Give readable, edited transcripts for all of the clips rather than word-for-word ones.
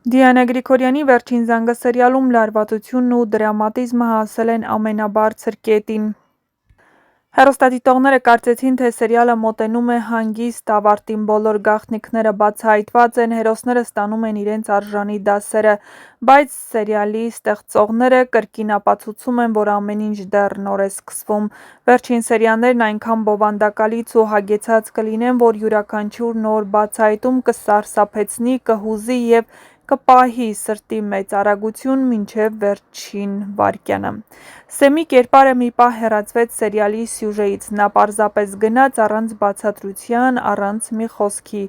Դիանա Գրիգորյանի վերջին զանգը սերիալում լարվածությունն ու դրամատիզմը հասել են ամենաբարձր կետին։ Հեռուստադիտողները կարծեցին, թե սերիալը մոտենում է հանգիստ ավարտին, բոլոր գաղտնիքները բացահայտված են, հերոսները ստանում են իրենց արժանի դասերը, բայց սերիալի ստեղծողները կրկին ապացուցում են, որ ամեն ինչ դեռ նոր է սկսվում։ Վերջին սերիաներն այնքան բովանդակալից ու հագեցած կլինեն, որ յուրաքանչյուր նոր բացահայտում կսարսափեցնի, կհուզի և կպահի սրտի մեծ արագություն մինչև վերջին վայրկյանը։ Սեմի կերպարը մի պահ հեռացվեց սերիալի սյուժեից, նա պարզապես գնաց առանց բացատրության, առանց մի խոսքի։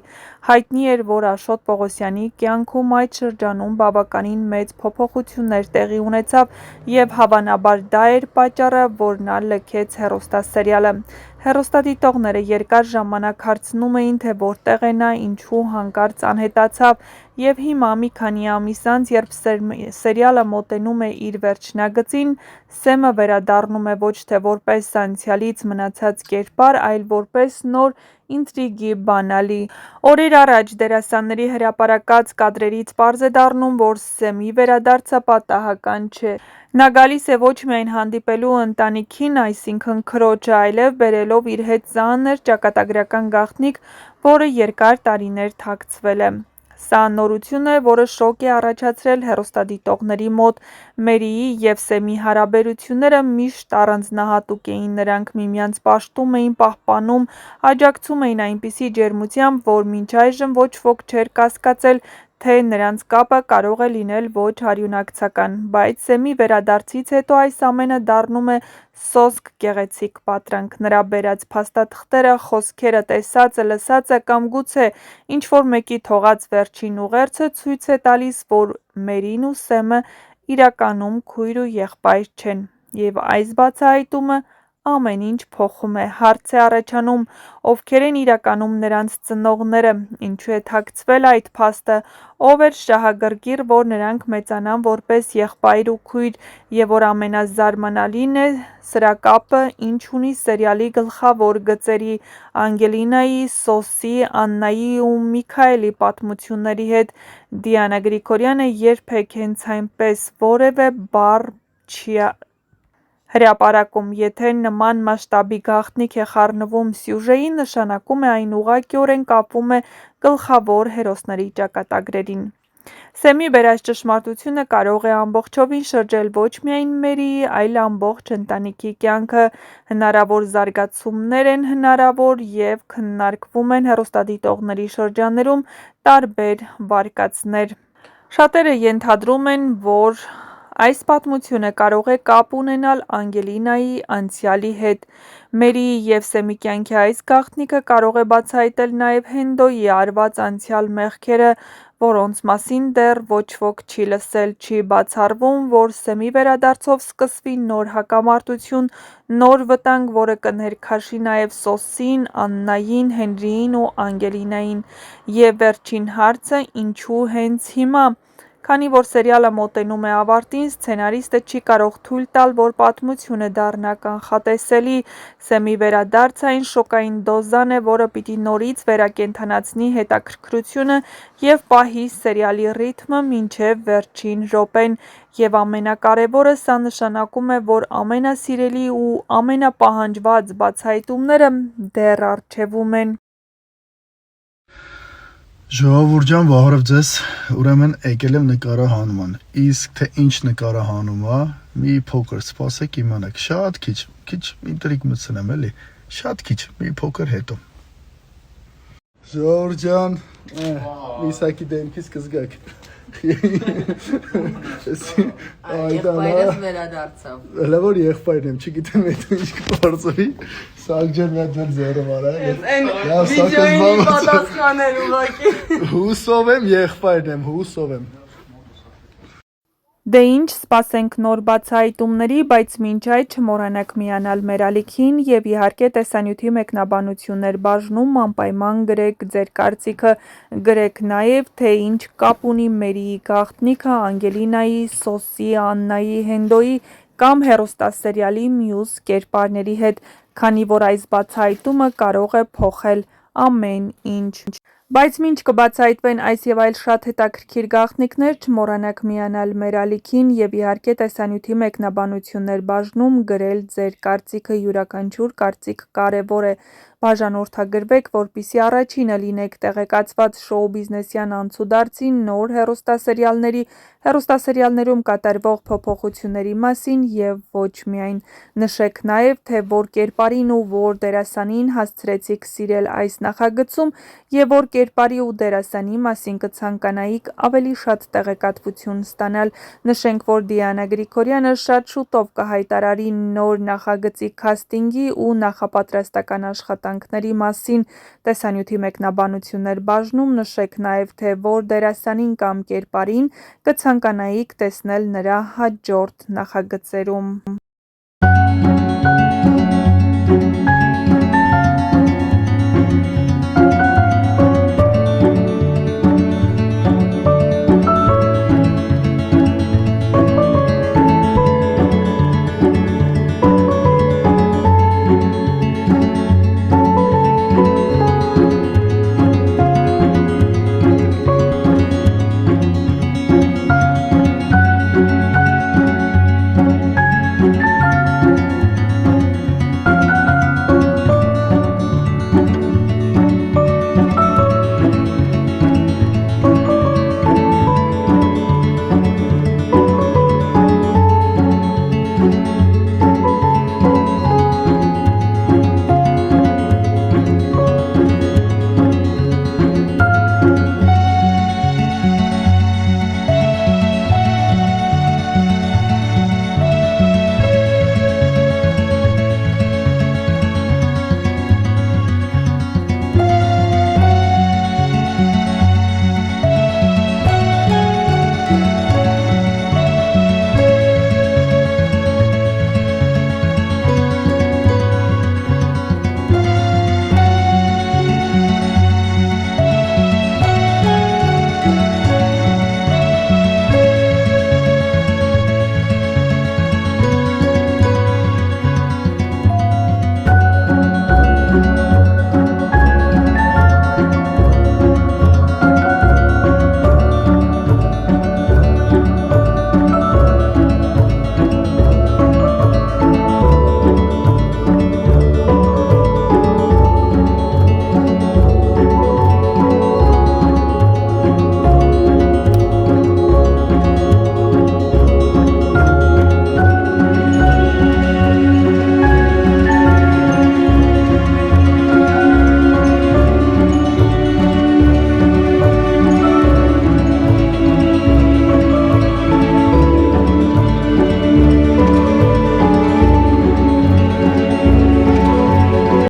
Հայտնի էր, որ Աշոտ Պողոսյանի կյանքում այդ շրջանում բավականին մեծ փոփոխություններ տեղի ունեցավ և հավանաբար դա էր պատճառը, որ նա լքեց հեռուստասերիալը։ Հեռուստադիտողները երկար ժամանակ հարցնում էին, թե որտեղ է նա, ինչու հանկարծ անհետացավ, և հիմա մի քանի ամիս անց, երբ սերիալը մոտենում է իր վերջնագծին, Սեմը վերադառնում է ոչ թե որպես անցյալից մնացած կերպար, այլ որպես նոր ինտրիգի բանալի։ Օրեր առաջ դերասանների հրապարակած կադրերից պարզ է դառնում, որ Սեմի վերադարձը պատահական չէ։ Նա գալիս է ոչ միայն հանդիպելու ընտանիքին, այսինքն քրոջը, այլև բերելով իր հետ ծանր ճակատագրական գաղտնիք, որը երկար տարիներ թաքցվել է։ Սա նորություն է, որը շոկ է առաջացրել հեռուստադիտողների մոտ։ Մերիի և Սեմի հարաբերությունները միշտ առանձնահատուկ էին, նրանք միմյանց պաշտում էին, պահպանում, աջակցում էին այնպիսի ջերմությամբ, որ մինչ այժմ ոչ ոք չէր կասկածել, թե նրանց կապը կարող է լինել ոչ արյունակցական, բայց Սեմի վերադարձից հետո այս ամենը դառնում է սոսկ գեղեցիկ պատրանք։ Նրա բերած փաստաթղթերը, խոսքերը, տեսածը, լսածը կամ գուցե ինչ-որ մեկի թողած վերջին ուղերձը ցույց է տալիս, որ Մերին ու Սեմը իրականում քույր ու եղբայր չեն։ Եվ այս բացահայտումը ամեն ինչ փոխում է։ Հարց է առաջանում՝ ովքեր են իրականում նրանց ծնողները, ինչու է թաքցվել այդ փաստը, ով էր շահագրգիռ, որ նրանք մեծանան որպես եղբայր ու քույր, և որ ամենազարմանալին է, սրա կապը ինչ ունի սերիալի գլխավոր գծերի՝ Անգելինայի, Սոսի, Աննայի ու Միքայելի պատմությունների հետ։ Դիանա Գրիգորյանը երբեք հենց այնպես որևէ բառ չի հրապարակում։ Եթե նման մասշտաբի գաղտնիք է խառնվում սյուժեի, նշանակում է այն ուղղակիորեն կապվում է գլխավոր հերոսների ճակատագրերին։ Սեմի բերած ճշմարտությունը կարող է ամբողջովին շրջել ոչ միայն Մերիի, այլ ամբողջ ընտանիքի կյանքը։ Հնարավոր զարգացումներ են հնարավոր և քննարկվում են հեռուստադիտողների շրջաններում տարբեր վարկածներ։ Շատերը ենթադրում են, որ այս պատմությունը կարող է կապ ունենալ Անգելինայի անցյալի հետ։ Մերիի և Սեմի կյանքի այս գաղտնիքը կարող է բացահայտել նաև Հենդոյի արված անցյալ մեղքերը, որոնց մասին դեռ ոչ ոք չի լսել։ Չի բացառվում, որ Սեմի վերադարձով սկսվի նոր հակամարտություն, նոր վտանգ, որը կներքաշի նաև Սոսին, Աննային, Հենրիին ու Անգելինային։ Եվ վերջին հարցը՝ ինչու հենց հիմա։ Քանի որ սերիալը մոտենում է ավարտին, սցենարիստը չի կարող թույլ տալ, որ պատմությունը դառնա կանխատեսելի։ Սեմի վերադարձը այն շոկային դոզան է, որը պիտի նորից վերակենդանացնի հետաքրքրությունը և պահի սերիալի ռիթմը մինչև վերջին րոպեն։ Եվ ամենակարևորը, սա նշանակում է, որ ամենասիրելի ու ամենապահանջված բացահայտումները դեռ առջևում են։ Ժողովուրդ ջան, Վահարով ձեզ, ուրեմն եկել եմ նկարահանման, իսկ թե ինչ նկարահանում է, մի փոքր սպասեք իմանաք, շատ քիչ ինտրիգ մտցնեմ էլի, շատ քիչ, մի փոքր հետո։ Ժողովուրդ ջան, Իսակի դեմքից կզգաք։ Եղբայրս վերադարձավ։ Հələ որ եղբայրն եմ, չգիտեմ հետո ինչ կպարծվի, սաղ ջան մի հատ ձեր ձեռը վարա։ Վիդեոյի պատասխաներ ուղղակի։ Հուսով եմ եղբայրն եմ, հուսով եմ։ Դե ինչ, սպասենք նոր բացահայտումների, բայց մինչ այդ չմոռանաք միանալ մեր ալիքին և իհարկե տեսանյութի մեկնաբանություններ բաժնում անպայման գրեք ձեր կարծիքը, գրեք նաև, թե ինչ կապ ունի Մերիի գաղտնիքը Անգելինայի, Սոսի, Աննայի, Հենդոյի կամ հեռուստասերիալի մյուս կերպարների հետ, քանի որ այս բացահայտումը կարող է փոխել ամեն ինչ։ Բայց մինչ կբացահայտվեն այս եւ այլ շատ հետաքրքիր գաղտնիքներ, չմոռանաք միանալ մեր ալիքին եւ իհարկե տեսանյութի մեկնաբանություններ բաժնում գրել ձեր կարծիքը, յուրաքանչյուր կարծիք կարեւոր է։ Բաժանորդագրվեք, որպեսզի առաջինը լինեք տեղեկացված շոու բիզնեսյան անցուդարձի, նոր հեռուստասերիալների, հեռուստասերիալներում կատարվող փոփոխությունների մասին եւ ոչ միայն։ Նշեք նաեւ, թե որ կերպարին ու որ դերասանին հասցրեցիք սիրել այս նախագծում եւ որ կերպարի ու դերասանի մասին կցանկանայիք ավելի շատ տեղեկատվություն ստանալ։ Նշենք, որ Դիանա Գրիգորյանը շատ շուտով կհայտարարի նոր նախագծի քասթինգի ու նախապատրաստական աշխատանքների մասին։ Տեսանյութի մեկնաբանություններ բաժնում նշեք նաեւ, թե որ դերասանին կամ կերպարին կցանկանայիք տեսնել նրա հաջորդ նախագծերում։